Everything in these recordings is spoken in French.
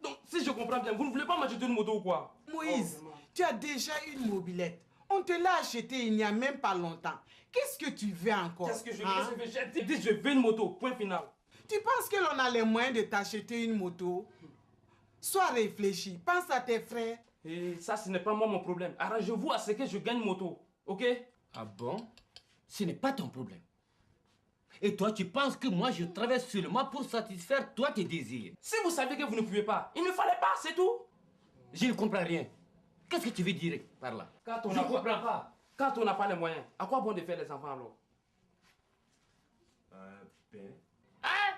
Donc, si je comprends bien, vous ne voulez pas m'acheter une moto ou quoi? Moïse, tu as déjà une mobilette. On te l'a achetée il n'y a même pas longtemps. Qu'est-ce que tu veux encore? Qu'est-ce que je veux? J'ai dit je veux une moto, point final. Tu penses que l'on a les moyens de t'acheter une moto? Sois réfléchi, pense à tes frères. Et ça, ce n'est pas moi mon problème. Arrangez-vous à ce que je gagne moto, ok? Ah bon? Ce n'est pas ton problème. Et toi, tu penses que moi, je travaille seulement pour satisfaire toi tes désirs? Si vous savez que vous ne pouvez pas, il ne fallait pas, c'est tout. Je ne comprends rien. Qu'est-ce que tu veux dire par là? Je ne comprends pas. Quand on n'a pas les moyens, à quoi bon de faire les enfants alors? Hein?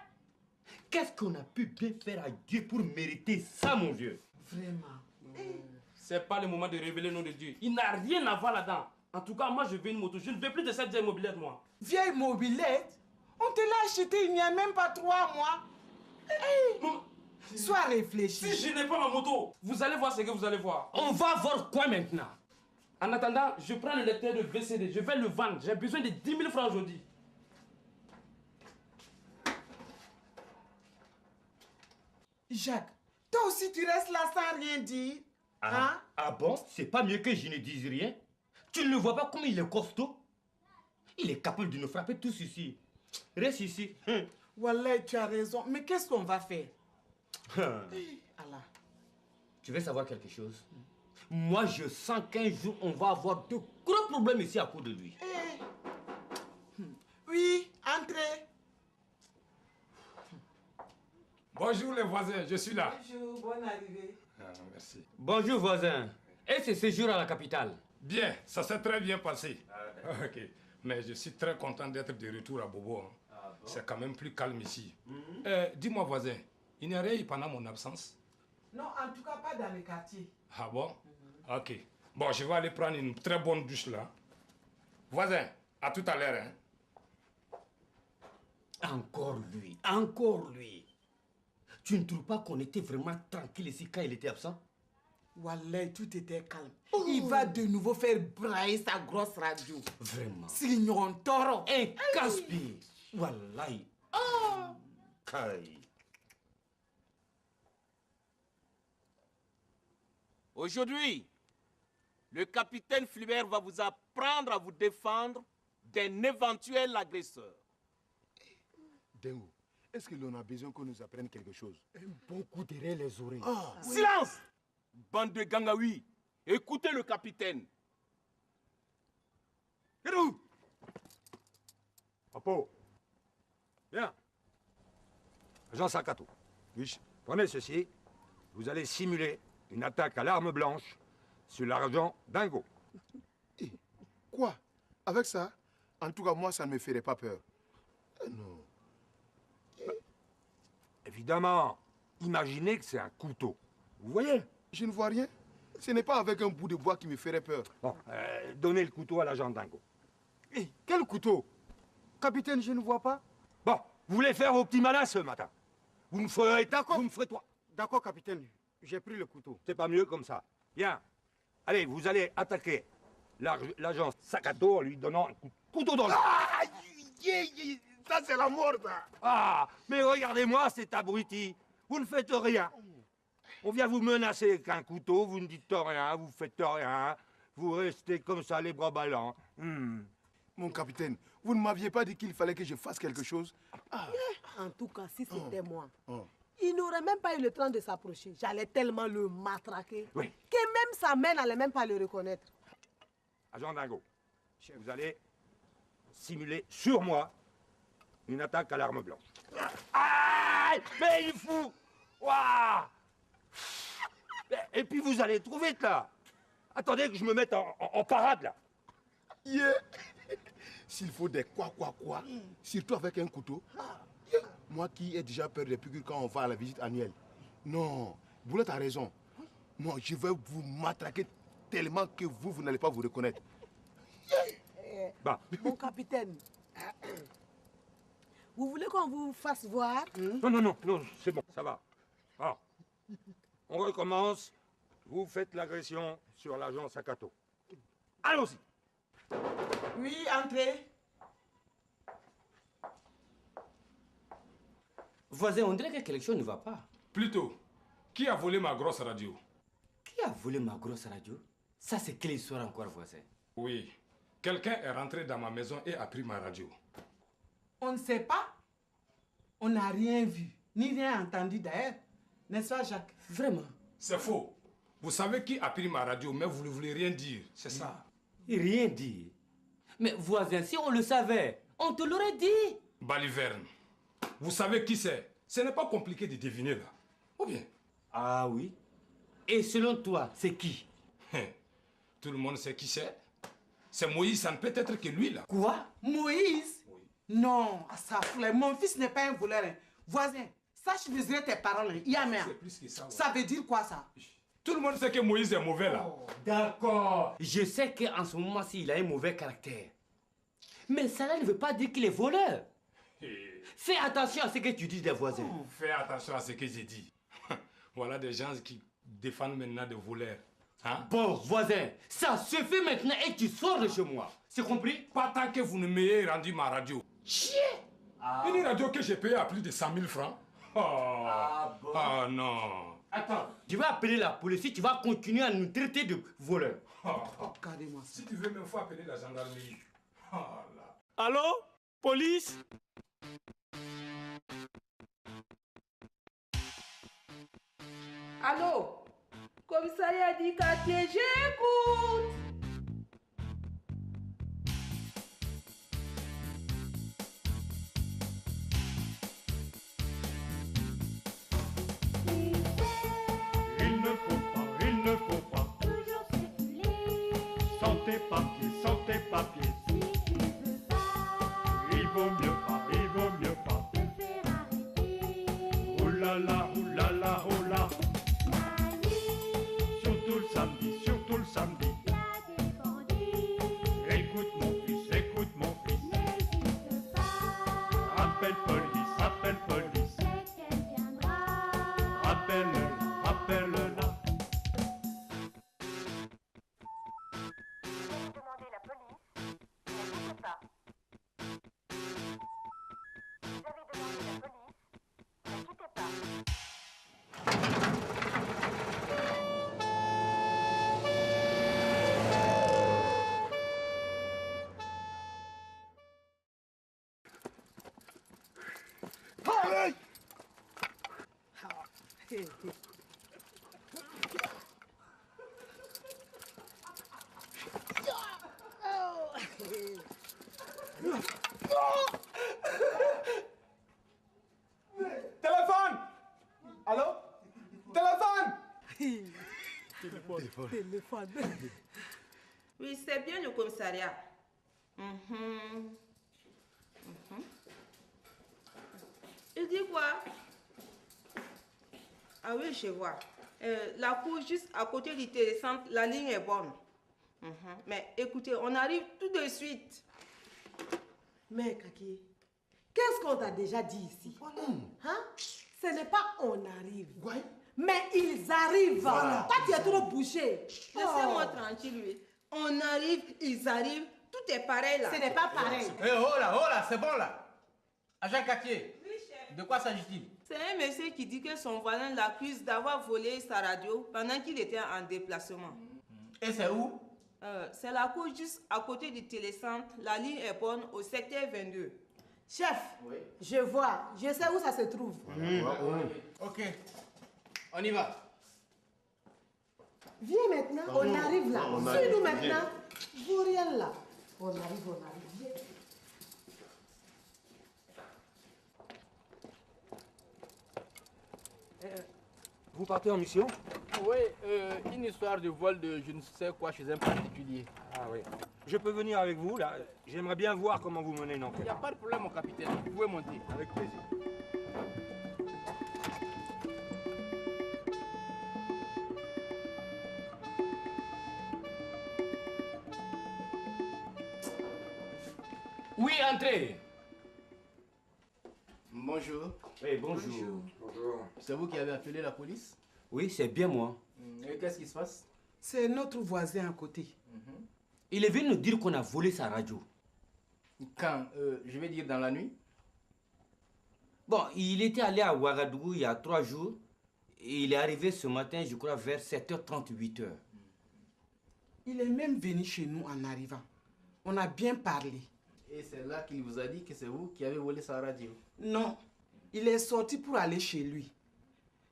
Qu'est-ce qu'on a pu bien faire à Dieu pour mériter ça, mon vieux? Vraiment. C'est pas le moment de révéler le nom de Dieu. Il n'a rien à voir là-dedans. En tout cas, moi, je veux une moto. Je ne veux plus de cette vieille mobilette, moi. Vieille mobilette? On te l'a achetée il n'y a même pas 3 mois. Non. Sois réfléchi. Si je n'ai pas ma moto, vous allez voir ce que vous allez voir. On va voir quoi maintenant? En attendant, je prends le lecteur de VCD. Je vais le vendre. J'ai besoin de 10 000 francs aujourd'hui. Jacques, toi aussi tu restes là sans rien dire. Hein? Ah bon? C'est pas mieux que je ne dise rien? Tu ne le vois pas comme il est costaud? Il est capable de nous frapper tous ici. Reste ici. Wallah, tu as raison. Mais qu'est-ce qu'on va faire? Allah. Tu veux savoir quelque chose? Moi, je sens qu'un jour, on va avoir de gros problèmes ici à cause de lui. Oui, entrez. Bonjour les voisins, je suis là. Bonjour, bonne arrivée. Ah, merci. Bonjour, voisin. Et ce séjour à la capitale? Bien, ça s'est très bien passé. Ok. Mais je suis très content d'être de retour à Bobo. Hein. Bon? C'est quand même plus calme ici. Dis-moi, voisin, il n'y a rien eu pendant mon absence? Non, en tout cas pas dans le quartier. Ah bon? Ok. Bon, je vais aller prendre une très bonne douche là. Voisin, à tout à l'heure. Hein? Encore lui, encore lui. Tu ne trouves pas qu'on était vraiment tranquille ici quand il était absent? Wallah, tout était calme. Il va de nouveau faire brailler sa grosse radio. Vraiment? Signon toro. Un casse-pied. Wallahi. Kai. Aujourd'hui, le capitaine Flubert va vous apprendre à vous défendre d'un éventuel agresseur. Dengo, est-ce que l'on a besoin qu'on nous apprenne quelque chose? Un bon coup derrière les oreilles. Silence! Bande de gangaoui, écoutez le capitaine. Kedou! Papo, viens. Agent Sakato, prenez ceci. Vous allez simuler une attaque à l'arme blanche sur l'argent Dingo. Quoi? Avec ça? En tout cas, moi, ça ne me ferait pas peur. Non. Évidemment, imaginez que c'est un couteau. Vous voyez? Je ne vois rien. Ce n'est pas avec un bout de bois qui me ferait peur. Bon, donnez le couteau à l'agent Dingo. Quel couteau? Capitaine, je ne vois pas. Bon, vous voulez faire au petit malin ce matin. Vous me ferez... D'accord. Vous me ferez toi. D'accord, capitaine. J'ai pris le couteau. C'est pas mieux comme ça. Bien. Allez, vous allez attaquer l'agent Sakato en lui donnant un couteau dans le... Ah! Ça, c'est la mort, ça. Ah, mais regardez-moi cet abruti. Vous ne faites rien. On vient vous menacer avec un couteau, vous ne dites rien, vous faites rien. Vous restez comme ça, les bras ballants. Mon capitaine, vous ne m'aviez pas dit qu'il fallait que je fasse quelque chose? En tout cas, si c'était moi, il n'aurait même pas eu le temps de s'approcher. J'allais tellement le matraquer que même sa mère n'allait même pas le reconnaître. Agent Dingo, vous allez simuler sur moi une attaque à l'arme blanche. Ah, mais il faut... Ouah. Et puis vous allez trop vite là. Attendez que je me mette en parade là. Yeah. S'il faut des quoi, surtout avec un couteau. Moi qui ai déjà peur des piqûres quand on va à la visite annuelle. Non, Boulette a raison. Moi, je vais vous matraquer tellement que vous n'allez pas vous reconnaître. Bah. Mon capitaine, vous voulez qu'on vous fasse voir? Non, c'est bon, ça va. Alors, on recommence. Vous faites l'agression sur l'agent Sakato. Allons-y. Oui, entrez. Voisin, on dirait que quelque chose ne va pas. Plutôt, qui a volé ma grosse radio? Qui a volé ma grosse radio? Ça, c'est quelle histoire encore, voisin? Oui, quelqu'un est rentré dans ma maison et a pris ma radio. On ne sait pas. On n'a rien vu, ni rien entendu d'ailleurs. N'est-ce pas, Jacques? Vraiment? C'est faux. Vous savez qui a pris ma radio, mais vous ne voulez rien dire. C'est ça. Rien dit. Mais voisin, si on le savait, on te l'aurait dit. Baliverne, vous savez qui c'est? Ce n'est pas compliqué de deviner là. Ou bien? Ah oui? Et selon toi, c'est qui? Tout le monde sait qui c'est. C'est Moïse, ça ne peut être que lui là. Quoi? Moïse? Oui. Non, ça fout. Mon fils n'est pas un voleur. Hein. Voisin, sache mesurer tes paroles. Hein. Yammer. C'est plus que ça. Ouais. Ça veut dire quoi ça? Tout le monde sait que Moïse est mauvais là. Oh, d'accord. Je sais qu'en ce moment-ci, il a un mauvais caractère. Mais cela ne veut pas dire qu'il est voleur. Fais attention à ce que tu dis des voisins. Fais attention à ce que j'ai dit. Voilà des gens qui défendent maintenant des voleurs. Hein? Bon, voisin, ça suffit maintenant et tu sors de chez moi. C'est compris? Pas tant que vous ne m'ayez rendu ma radio. Chier! Une radio que j'ai payée à plus de 100 000 francs. Oh, bon? Ah non. Attends, je vais appeler la police si tu vas continuer à nous traiter de voleurs. Regardez-moi ça. Si tu veux, même faut appeler la gendarmerie. Oh, là. Allô? Police? Allô? Commissariat du quartier, j'écoute. Il ne faut pas toujours circuler sans tes papiers, si tu veux pas, il vaut mieux pas te faire arrêter. Oh là là, oh là là, oh là. La nuit, surtout le samedi, y a des bandits. Écoute mon fils, n'hésite pas. Appelle police, c'est qu'elle viendra. Rappelle-la. Téléphone! Allô? Téléphone! Téléphone. Oui, c'est bien le commissariat. Il dit quoi? Ah oui, je vois. La cour juste à côté du télécentre, la ligne est bonne. Mais écoutez, on arrive tout de suite. Mais Kaki, qu'est-ce qu'on t'a déjà dit ici? Hein? Ce n'est pas on arrive. Ouais. Mais ils arrivent. Voilà. Toi, tu es trop bouché. Laissez-moi tranquille, oui. On arrive, ils arrivent, tout est pareil là. Ce n'est pas pareil. Oh là, c'est bon là. Agent Cartier, Oui, chef. de quoi s'agit-il? C'est un monsieur qui dit que son voisin l'accuse d'avoir volé sa radio pendant qu'il était en déplacement. Et c'est où? C'est la cour juste à côté du télécentre. La ligne est bonne au secteur 22. Chef, je vois. Je sais où ça se trouve. Ok, on y va. Viens maintenant, on arrive là. Suis-nous maintenant. Vous rien là. On arrive. Viens. Vous partez en mission? Oui, une histoire de vol de je ne sais quoi chez un particulier. Ah oui. Je peux venir avec vous, là. J'aimerais bien voir comment vous menez une Il enquête. n'y a pas de problème, mon capitaine. Vous pouvez monter. Avec plaisir. Oui, entrez. Bonjour. Oui, bonjour. C'est vous qui avez appelé la police? Oui, c'est bien moi. Et qu'est-ce qui se passe? C'est notre voisin à côté. Il est venu nous dire qu'on a volé sa radio. Quand? Je vais dire dans la nuit. Bon, il était allé à Ouagadougou il y a 3 jours. Et il est arrivé ce matin, je crois, vers 7h30, 8h. Il est même venu chez nous en arrivant. On a bien parlé. Et c'est là qu'il vous a dit que c'est vous qui avez volé sa radio. Non, il est sorti pour aller chez lui.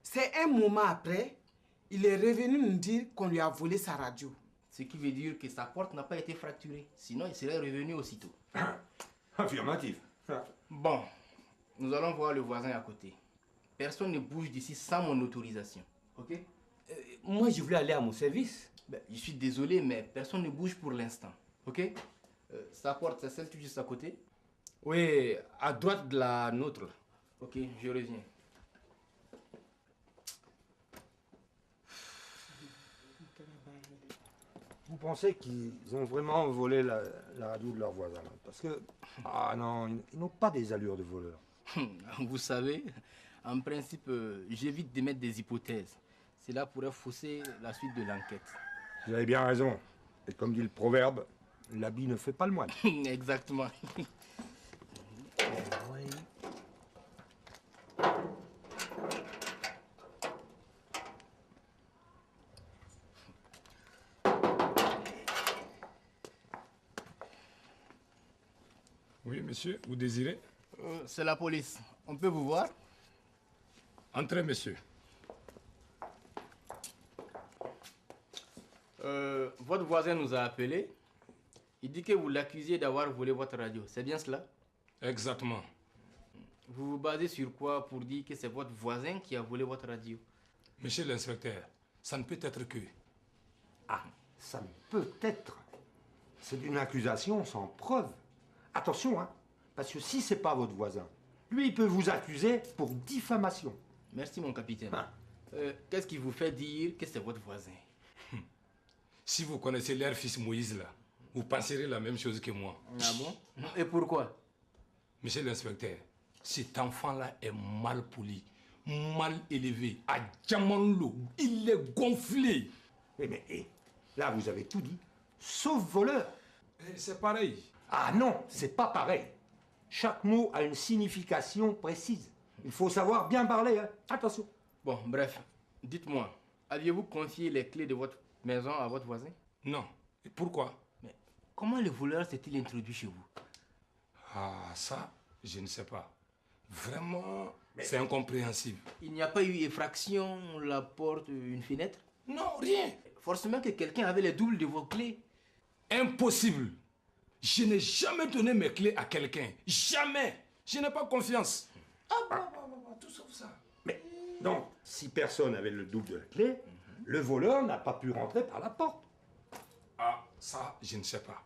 C'est un moment après, il est revenu nous dire qu'on lui a volé sa radio. Ce qui veut dire que sa porte n'a pas été fracturée. Sinon, il serait revenu aussitôt. Affirmatif. Bon, nous allons voir le voisin à côté. Personne ne bouge d'ici sans mon autorisation. Ok? Moi, je voulais aller à mon service. Ben, je suis désolé, mais personne ne bouge pour l'instant. Ok? Sa porte, c'est celle tout juste à côté? Oui, à droite de la nôtre. Ok, je reviens. Vous pensez qu'ils ont vraiment volé la radio de leur voisin là? Parce que... Ah non, ils n'ont pas des allures de voleurs. Vous savez, en principe, j'évite de mettre des hypothèses. Cela pourrait fausser la suite de l'enquête. Vous avez bien raison. Et comme dit le proverbe, l'habit ne fait pas le moine. Exactement. Oui, monsieur, vous désirez? C'est la police. On peut vous voir? Entrez, monsieur. Votre voisin nous a appelé. Il dit que vous l'accusiez d'avoir volé votre radio. C'est bien cela? Exactement. Vous vous basez sur quoi pour dire que c'est votre voisin qui a volé votre radio? Monsieur l'inspecteur, ça ne peut être que... Ah, ça ne peut être. C'est une accusation sans preuve. Attention, hein, parce que si c'est pas votre voisin, lui, il peut vous accuser pour diffamation. Merci, mon capitaine. Qu'est-ce qui vous fait dire que c'est votre voisin? Si vous connaissez leur fils Moïse, là, vous penserez la même chose que moi. Ah bon? Et pourquoi? Monsieur l'inspecteur, cet enfant-là est mal poli, mal élevé, à diamant, il est gonflé. Mais là, vous avez tout dit, sauf voleur. C'est pareil. Ah non, c'est pas pareil. Chaque mot a une signification précise. Il faut savoir bien parler, hein. Attention. Bon, bref, dites-moi, aviez-vous confié les clés de votre maison à votre voisin? Non. Et pourquoi? Mais comment le voleur s'est-il introduit chez vous? Ah, ça, je ne sais pas. Vraiment, c'est incompréhensible. Il n'y a pas eu effraction, la porte, une fenêtre? Non, rien. Forcément que quelqu'un avait les doubles de vos clés. Impossible. Je n'ai jamais donné mes clés à quelqu'un. Jamais. Je n'ai pas confiance. Tout sauf ça. Mais donc, si personne n'avait le double de la clé, le voleur n'a pas pu rentrer par la porte. Ah, ça, je ne sais pas.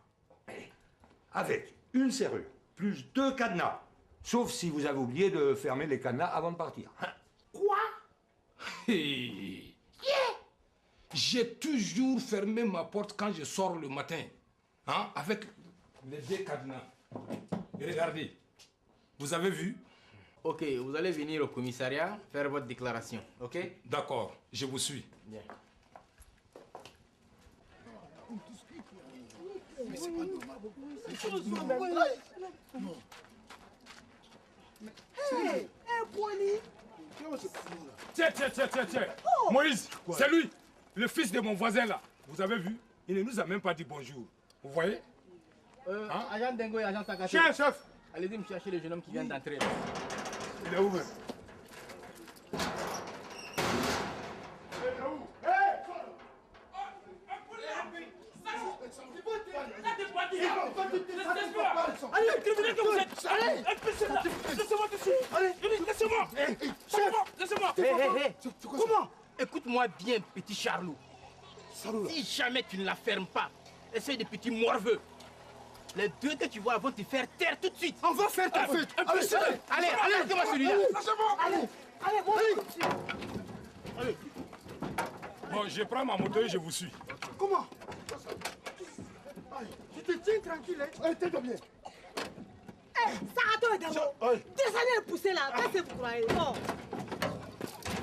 Avec une serrure, plus 2 cadenas. Sauf si vous avez oublié de fermer les cadenas avant de partir. Quoi? J'ai toujours fermé ma porte quand je sors le matin. Hein, avec les 2 cadenas. Et regardez. Vous avez vu? Ok, vous allez venir au commissariat faire votre déclaration, ok? D'accord, je vous suis. Bien. Mais c'est pas normal. Hé, Poli! Tiens. Moïse, c'est lui, le fils de mon voisin là. Vous avez vu? Il ne nous a même pas dit bonjour. Vous voyez? Agent Dengo et agent Sakato. Tiens, chef. Allez-y me chercher le jeune homme qui vient d'entrer. Il est où, même? Allez, criminel que vous êtes! Allez, laissez-moi! Laissez-moi dessus! Allez, laissez-moi! Laissez-moi! Comment? Écoute-moi bien, petit Charlot. Si jamais tu ne la fermes pas, essaye de petits morveux. Les 2 que tu vois vont te faire taire tout de suite. On va faire ta fête! Allez, arrêtez-moi celui-là! Allez, Allez! Bon, je prends ma moto et je vous suis. Comment? Tu te tiens tranquille, hein? Allez, tais-toi bien. Hé, Sarato et Damo! Descendez le pousser là, qu'est-ce que vous croyez? Oh.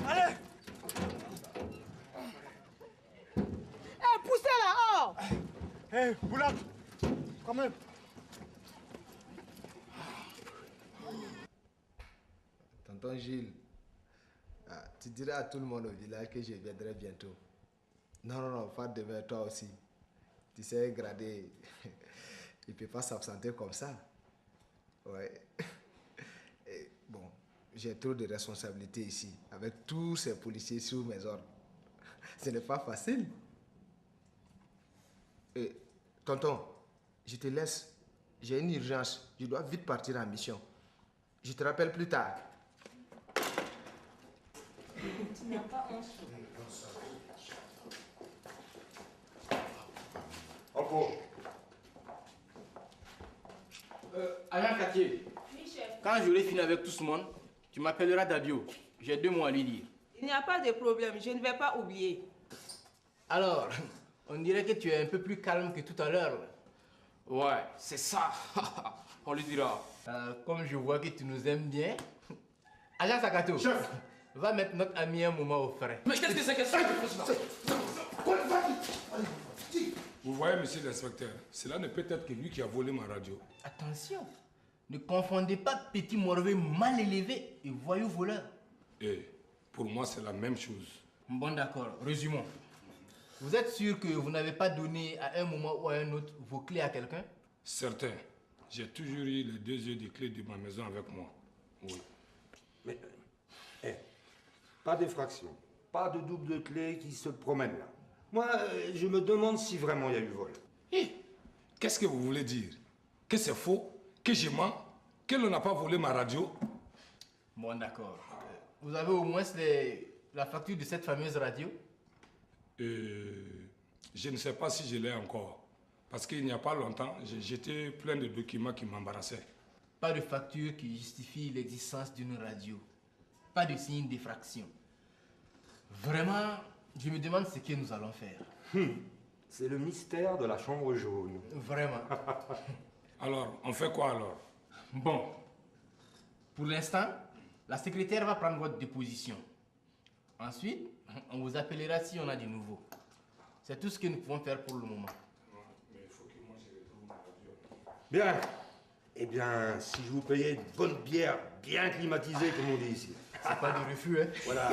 Allez! Hé, poussez là, oh! Hé, Boulak! Quand même! tonton Gilles, tu diras à tout le monde au village que je viendrai bientôt. Non, non, non, pas demain, toi aussi. Tu sais, Gradé, il ne peut pas s'absenter comme ça. Ouais. Et bon, j'ai trop de responsabilités ici, avec tous ces policiers sous mes ordres. Ce n'est pas facile. Et, tonton, je te laisse. J'ai une urgence. Je dois vite partir en mission. Je te rappelle plus tard. Tu n'as pas honte. Agent Cartier, Oui, chef. quand j'aurai fini avec tout ce monde, tu m'appelleras Dadio. J'ai 2 mots à lui dire. Il n'y a pas de problème, je ne vais pas oublier. Alors, on dirait que tu es un peu plus calme que tout à l'heure. Ouais, c'est ça. On lui dira. Comme je vois que tu nous aimes bien. Agent Sakato, chef, va mettre notre ami un moment au frais. Mais qu'est-ce que c'est que ça? Vous voyez, monsieur l'inspecteur, cela ne peut être que lui qui a volé ma radio. Attention, ne confondez pas petit morveux mal élevé et voyou voleur. Et pour moi, c'est la même chose. Bon, d'accord, résumons. Vous êtes sûr que vous n'avez pas donné à un moment ou à un autre vos clés à quelqu'un? Certain. J'ai toujours eu les 2 yeux des clés de ma maison avec moi. Oui. Mais, pas d'effraction, pas de double de clé qui se promène là. Moi, je me demande si vraiment il y a eu vol. Qu'est-ce que vous voulez dire? Que c'est faux? Que je mens? Que l'on n'a pas volé ma radio? Bon, d'accord. Vous avez au moins la facture de cette fameuse radio? Je ne sais pas si je l'ai encore. Parce qu'il n'y a pas longtemps, j'ai jeté plein de documents qui m'embarrassaient. Pas de facture qui justifie l'existence d'une radio. Pas de signe d'effraction. Vraiment, je me demande ce que nous allons faire. C'est le mystère de la chambre jaune. Vraiment. Alors, on fait quoi alors? Bon. Pour l'instant, la secrétaire va prendre votre déposition. Ensuite, on vous appellera si on a du nouveau. C'est tout ce que nous pouvons faire pour le moment. Bien. Eh bien, si je vous payais une bonne bière bien climatisée, comme on dit ici. C'est pas du refus, hein? Voilà.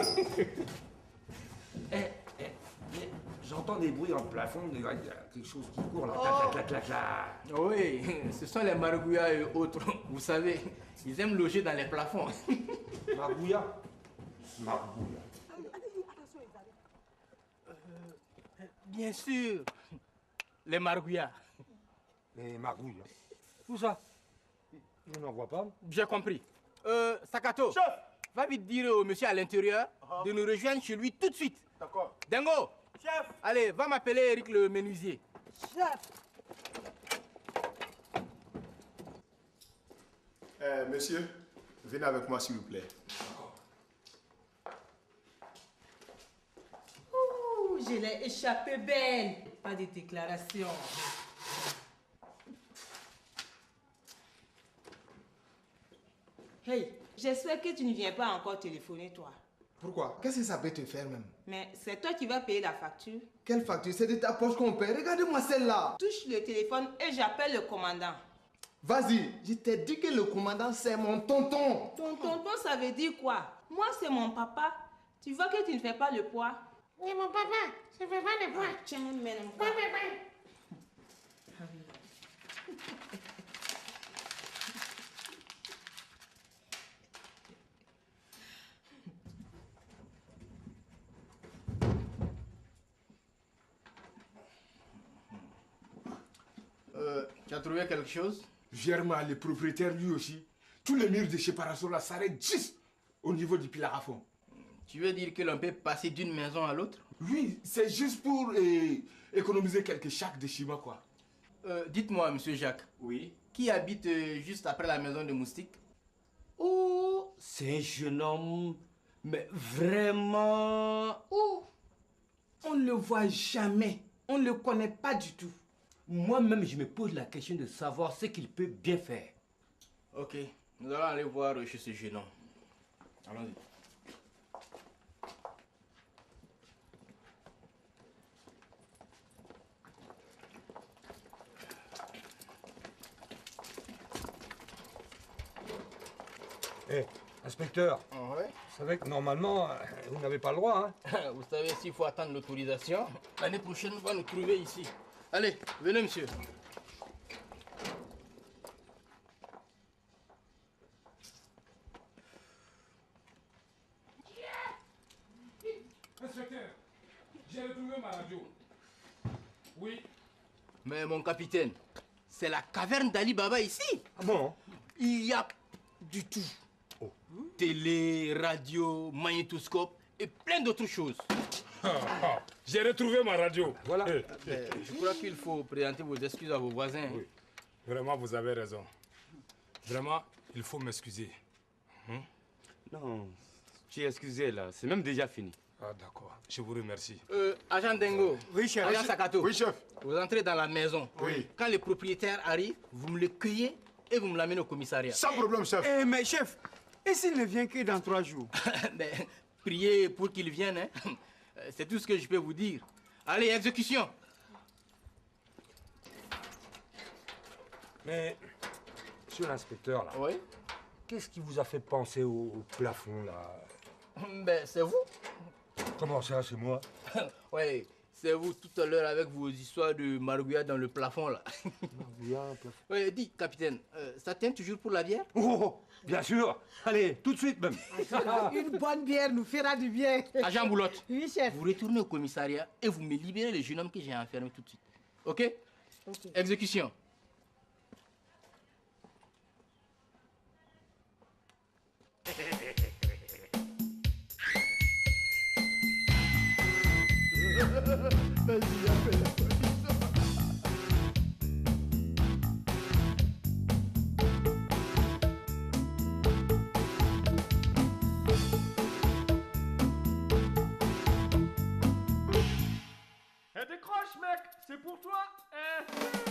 J'entends des bruits dans le plafond, il y a quelque chose qui court là. Clac, clac, clac, clac. Oui, ce sont les margouillas et autres. Vous savez, ils aiment loger dans les plafonds. Margouillas? Margouillas. Bien sûr. Les margouillas. Les margouillas? Où ça? Je n'en vois pas. J'ai compris. Sakato. Chef. Va vite dire au monsieur à l'intérieur de nous rejoindre chez lui tout de suite. D'accord. Dingo. Chef. Allez, va m'appeler Eric le menuisier. Chef. Monsieur, venez avec moi s'il vous plaît. Ouh, je l'ai échappé belle. Pas de déclaration. Hey, j'espère que tu ne viens pas encore téléphoner, toi. Pourquoi? Qu'est-ce que ça peut te faire même? Mais c'est toi qui vas payer la facture. Quelle facture? C'est de ta poche qu'on paye. Regarde-moi celle-là. Touche le téléphone et j'appelle le commandant. Vas-y, je t'ai dit que le commandant, c'est mon tonton. Ton tonton, ça veut dire quoi? Moi, c'est mon papa. Tu vois que tu ne fais pas le poids. Oui, mon papa, je fais pas le poids. Tiens, même. Oui, oui, oui. Tu as trouvé quelque chose? Germain, le propriétaire lui aussi, tous les murs de séparation là s'arrêtent juste au niveau du pilar à fond. Tu veux dire que l'on peut passer d'une maison à l'autre? Oui, c'est juste pour économiser quelques chaques de ciment quoi. Dites-moi, monsieur Jacques. Oui. Qui habite juste après la maison de Moustique? Oh, c'est un jeune homme, mais vraiment... Oh, on ne le voit jamais. On ne le connaît pas du tout. Moi-même, je me pose la question de savoir ce qu'il peut bien faire. Ok, nous allons aller voir chez ce jeune homme. Allons-y. Inspecteur, Ouais. vous savez que normalement, vous n'avez pas le droit, hein? Vous savez, s'il faut attendre l'autorisation, l'année prochaine, on va nous trouver ici. Allez, venez, monsieur. Inspecteur, j'ai retrouvé ma radio. Oui. Mais mon capitaine, c'est la caverne d'Ali Baba ici. Ah bon? Il y a du tout. Télé, radio, magnétoscope et plein d'autres choses. J'ai retrouvé ma radio. Voilà. Je crois qu'il faut présenter vos excuses à vos voisins. Oui. Vraiment, vous avez raison. Vraiment, il faut m'excuser. Non, tu es excusé là, c'est même déjà fini. Ah d'accord, je vous remercie. Agent Dengo. Oui, chef. Agent Sakato. Oui, chef. Vous entrez dans la maison. Oui. Quand les propriétaires arrivent, vous me le cueillez et vous me l'amenez au commissariat. Sans problème, chef. Eh, mais chef, et s'il ne vient que dans 3 jours? Mais, priez pour qu'il vienne, hein. C'est tout ce que je peux vous dire. Allez, exécution. Mais, monsieur l'inspecteur, là, Oui. qu'est-ce qui vous a fait penser au plafond, là? Ben, c'est vous. Comment ça, c'est moi? Oui, c'est vous tout à l'heure avec vos histoires de margouillat dans le plafond, là. Margouillat, plafond. Oui, dis, capitaine, ça tient toujours pour la bière? Oh, bien sûr. Allez, tout de suite même. Une bonne bière nous fera du bien. Agent Boulotte. Oui, chef. Vous retournez au commissariat et vous me libérez le jeune homme que j'ai enfermé tout de suite. OK? Exécution. Eh, décroche, mec, c'est pour toi. Eh.